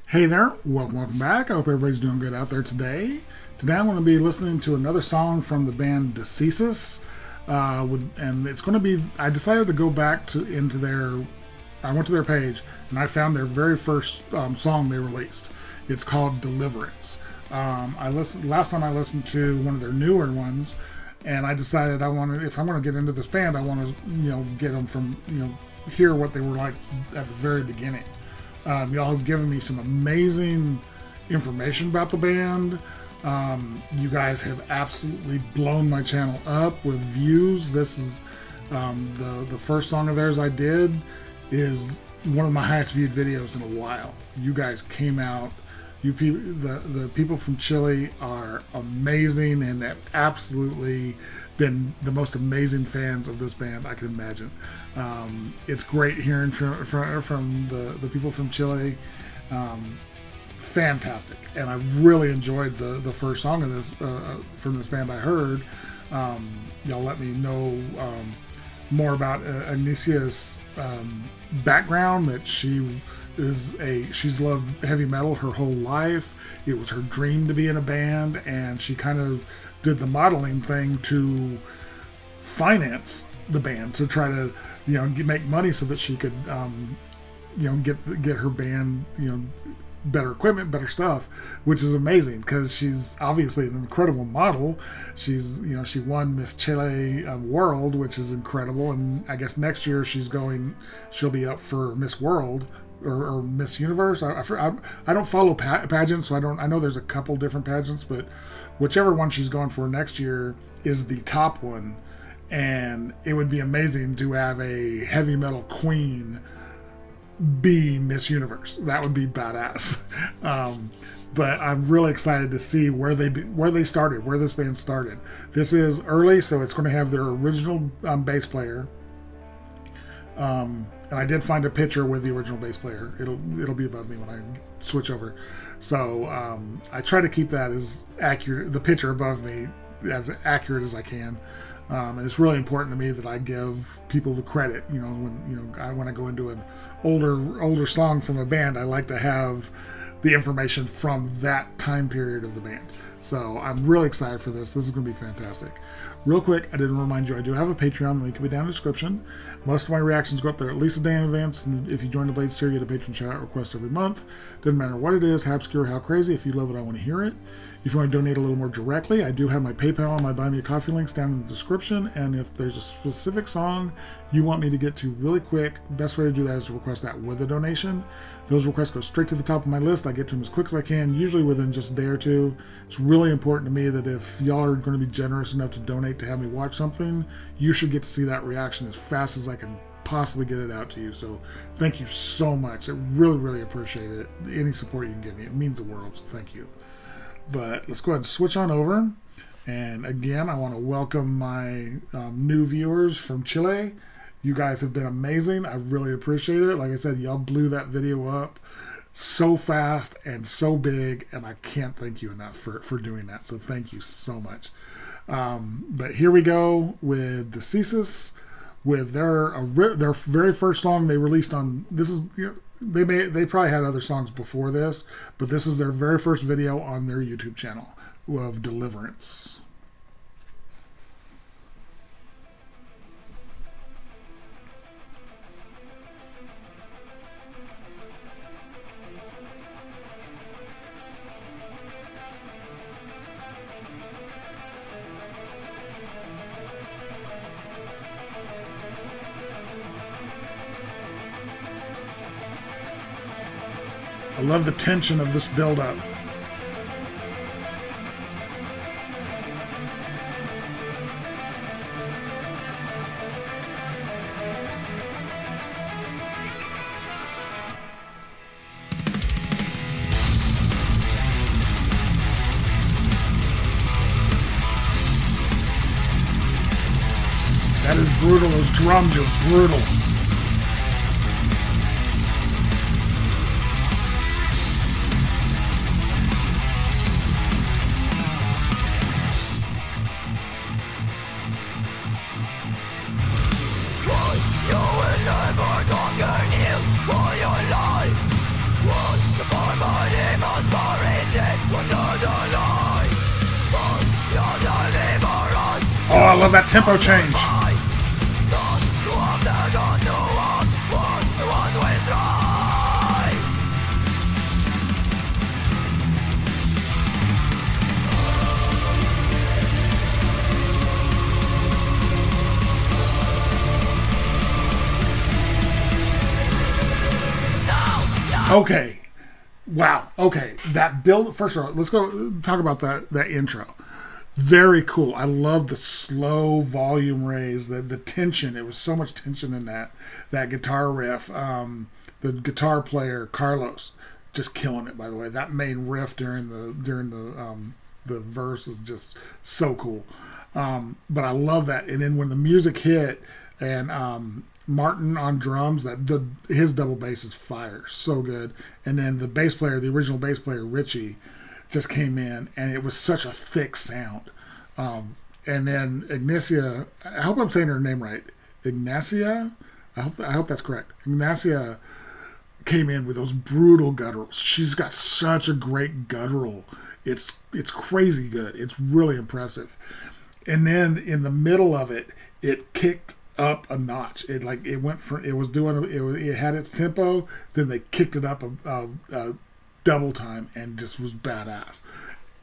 Hey there, welcome back. I hope everybody's doing good out there today. Today I'm going to be listening to another song from the band Decessus, and it's going to be. I decided to go back into their. I went to their page and I found their very first song they released. It's called Deliverance. Last time I listened to one of their newer ones, and I decided if I'm going to get into this band, I want to get them from hear what they were like at the very beginning. Y'all have given me some amazing information about the band. You guys have absolutely blown my channel up with views. This is the first song of theirs I did is one of my highest viewed videos in a while. You guys came out. You people, the people from Chile are amazing and have absolutely been the most amazing fans of this band I can imagine. It's great hearing from the people from Chile. Fantastic, and I really enjoyed the first song of this from this band I heard. Y'all let me know more about Anicia's background, that she's loved heavy metal her whole life. It was her dream to be in a band, and she kind of did the modeling thing to finance the band to try to make money so that she could get her band better equipment, better stuff, which is amazing because she's obviously an incredible model. She's she won Miss Chile World, which is incredible, and I guess next year she'll be up for Miss World or Miss Universe. I don't follow pageants, so I know there's a couple different pageants, but whichever one she's going for next year is the top one, and it would be amazing to have a heavy metal queen be Miss Universe. That would be badass. But I'm really excited to see where they started, where this band started. This is early, so it's going to have their original bass player. And I did find a picture with the original bass player. It'll be above me when I switch over. So I try to keep that as accurate, the picture above me, as accurate as I can. And it's really important to me that I give people the credit. When I go into an older song from a band, I like to have the information from that time period of the band. So I'm really excited for this. This is going to be fantastic. Real quick, I didn't remind you, I do have a Patreon. The link will be down in the description. Most of my reactions go up there at least a day in advance. And if you join the Blades tier, you get a patron shout-out request every month. Doesn't matter what it is, how obscure, how crazy. If you love it, I want to hear it. If you want to donate a little more directly, I do have my PayPal and my Buy Me a Coffee links down in the description. And if there's a specific song you want me to get to really quick, best way to do that is to request that with a donation. Those requests go straight to the top of my list. I get to them as quick as I can, usually within just a day or two. It's really important to me that if y'all are going to be generous enough to donate to have me watch something, you should get to see that reaction as fast as I can possibly get it out to you. So thank you so much. I really, really appreciate it. Any support you can give me, it means the world. So thank you. But let's go ahead and switch on over. And again, I want to welcome my new viewers from Chile. You guys have been amazing. I really appreciate it. Like I said, y'all blew that video up so fast and so big, and I can't thank you enough for doing that. So thank you so much. But here we go with Decessus, with their very first song they released on. This is they probably had other songs before this, but this is their very first video on their YouTube channel of Deliverance. I love the tension of this build-up. That is brutal. Those drums are brutal. never gonna him for your life. What the farmer Oh, I love that tempo change. Okay. Wow. Okay. That build. First of all, let's go talk about that intro. Very cool. I love the slow volume raise, the tension. It was so much tension in that guitar riff. The guitar player Carlos just killing it. By the way, that main riff during the verse is just so cool. But I love that. And then when the music hit and Martin on drums, his double bass is fire, so good. And then the bass player, the original bass player Richie, just came in, and it was such a thick sound. And then Ignacia, I hope I'm saying her name right, Ignacia. I hope that's correct. Ignacia came in with those brutal gutturals. She's got such a great guttural. It's crazy good. It's really impressive. And then in the middle of it, it kicked up a notch. It had its tempo, then they kicked it up a double time and just was badass.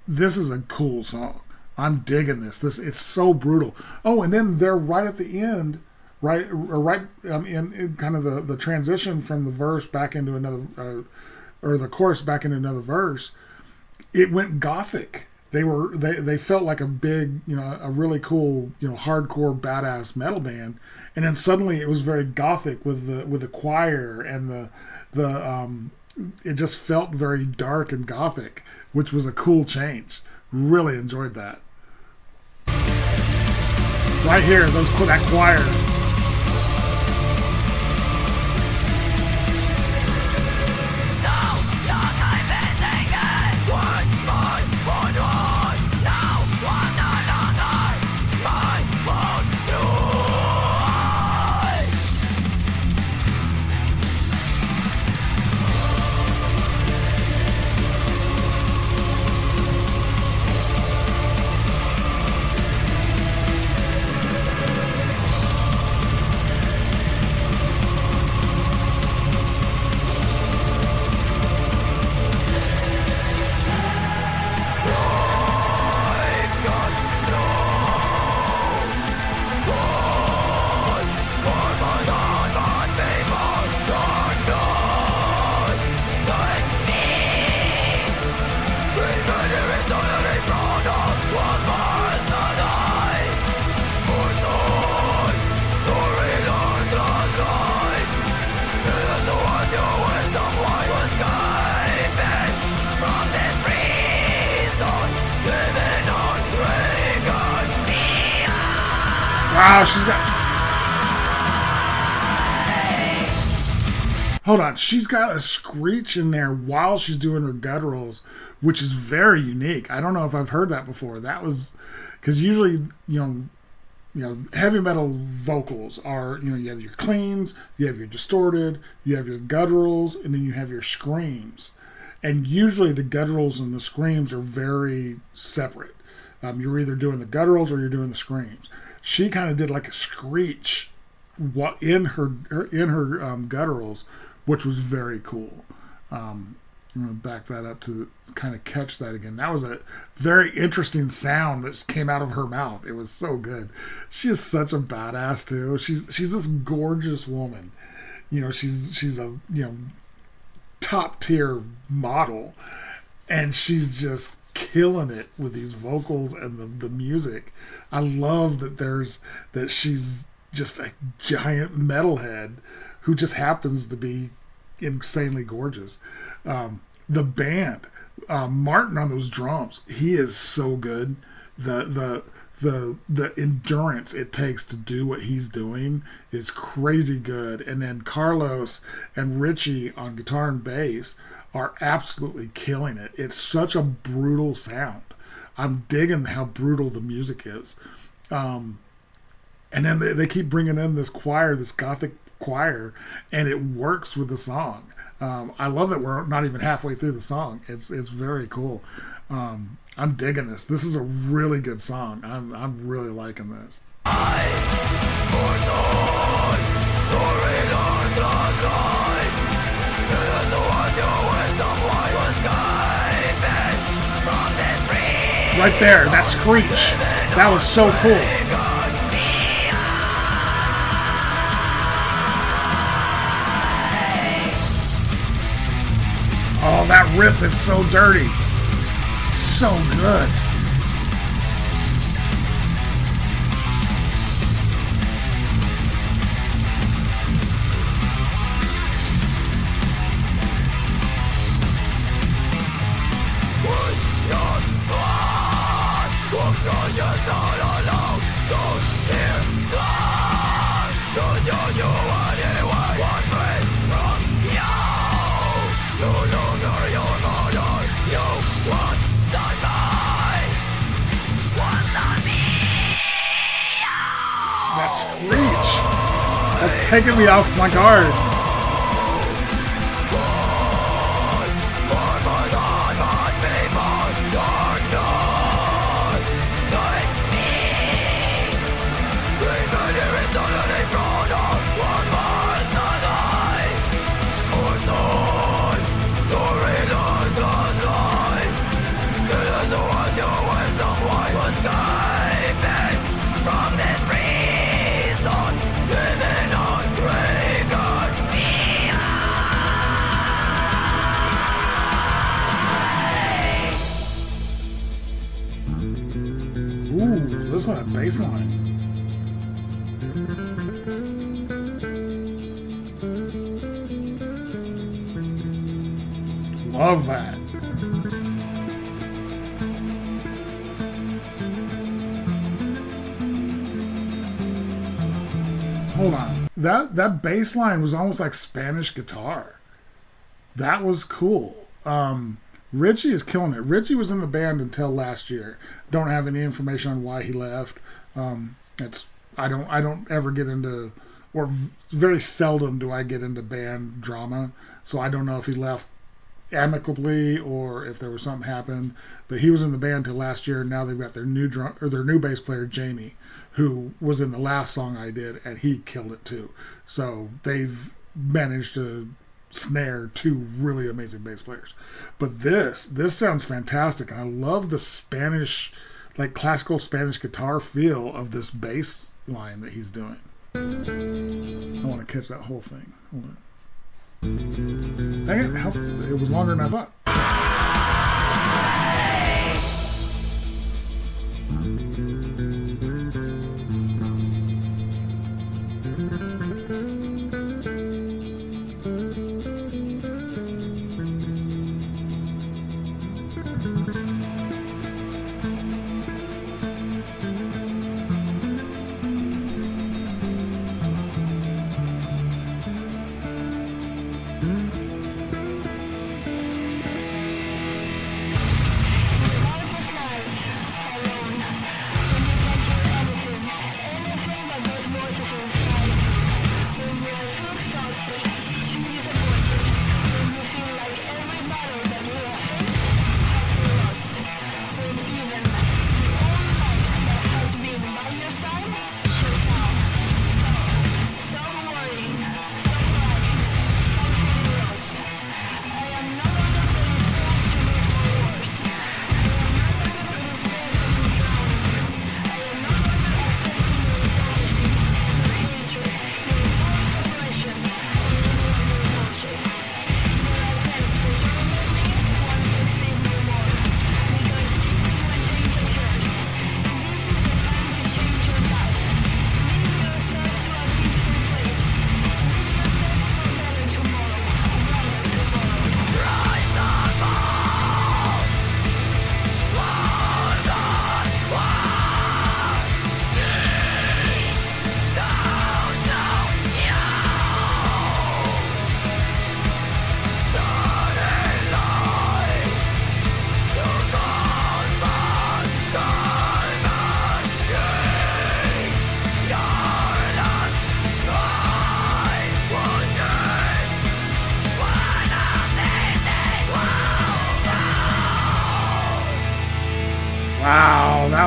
This is a cool song. I'm digging this. It's so brutal. Oh, and then they're right at the end, in kind of the transition from the verse back into another, or the chorus back into another verse. It went gothic. They felt like a big, a really cool, hardcore badass metal band, and then suddenly it was very gothic with the choir and it just felt very dark and gothic, which was a cool change. Really enjoyed that. Right here, that choir. Wow, hold on, she's got a screech in there while she's doing her gutturals, which is very unique. I don't know if I've heard that before. That was because usually, heavy metal vocals are, you have your cleans, you have your distorted, you have your gutturals, and then you have your screams. And usually the gutturals and the screams are very separate. You're either doing the gutturals or you're doing the screams. She kind of did like a screech in her gutturals, which was very cool. I'm going to back that up to kind of catch that again. That was a very interesting sound that came out of her mouth. It was so good. She is such a badass too. She's this gorgeous woman. She's a top tier model, and she's just killing it with these vocals and the music. I love that she's just a giant metalhead who just happens to be insanely gorgeous. The band, Martin on those drums, he is so good. The endurance it takes to do what he's doing is crazy good. And then Carlos and Richie on guitar and bass are absolutely killing it. It's such a brutal sound. I'm digging how brutal the music is. And then they keep bringing in this choir, this gothic choir, and it works with the song. I love that we're not even halfway through the song. It's very cool. I'm digging this. This is a really good song. I'm really liking this. Right there, that screech. That was so cool. Oh, that riff is so dirty. So good. That screech. That's taking me off my guard. Ooh, listen to that bass line. Love that. Hold on. That bass line was almost like Spanish guitar. That was cool. Richie is killing it. Richie was in the band until last year. Don't have any information on why he left. I don't ever get into, or very seldom do I get into band drama. So I don't know if he left amicably or if there was something happened. But he was in the band till last year. And now they've got their new bass player Jamie, who was in the last song I did, and he killed it too. So they've managed to snare two really amazing bass players. But this sounds fantastic. I love the Spanish, like classical Spanish guitar feel of this bass line that he's doing. I want to catch that whole thing. Hold on. Dang it, it was longer than I thought.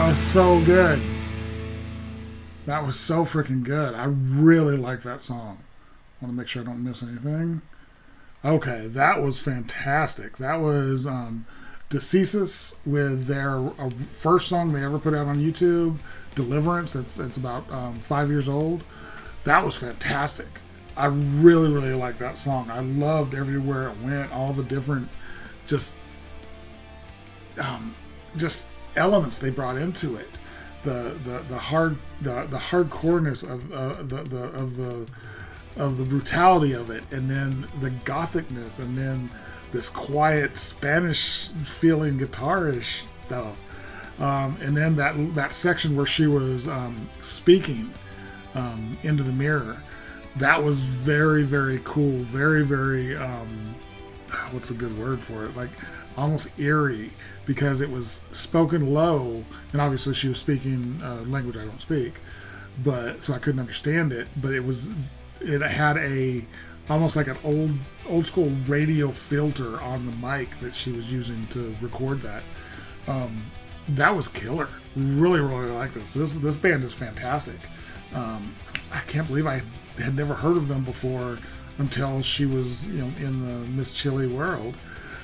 was so good. That was so freaking good. I really like that song. I want to make sure I don't miss anything. Okay, that was fantastic. That was Decessus with their first song they ever put out on YouTube, Deliverance. It's about 5 years old. That was fantastic. I really, really liked that song. I loved everywhere it went, all the different just elements they brought into it. The hardcoreness of the brutality of it, and then the gothicness, and then this quiet Spanish feeling guitarish stuff, and then that section where she was speaking into the mirror. That was very, very cool. Very, very what's a good word for it? Like almost eerie, because it was spoken low, and obviously she was speaking language I don't speak, but so I couldn't understand it. But it had a almost like an old school radio filter on the mic that she was using to record that. That was killer. Really, really like this. This band is fantastic. I can't believe I had never heard of them before until she was in the Miss Chile world.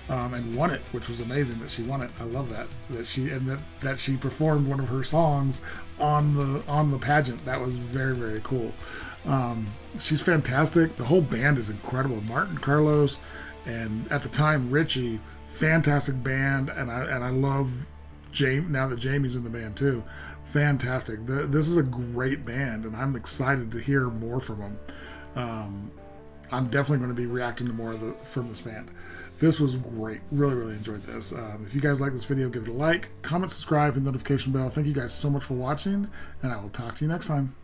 And won it, which was amazing that she won it. I love that she performed one of her songs on the pageant. That was very, very cool. She's fantastic. The whole band is incredible. Martin, Carlos, and at the time Richie, fantastic band. And I love Jamie now that Jamie's in the band too. Fantastic. This is a great band, and I'm excited to hear more from them. I'm definitely going to be reacting to more from this band. This was great. Really, really enjoyed this. If you guys like this video, give it a like, comment, subscribe, and notification bell. Thank you guys so much for watching, and I will talk to you next time.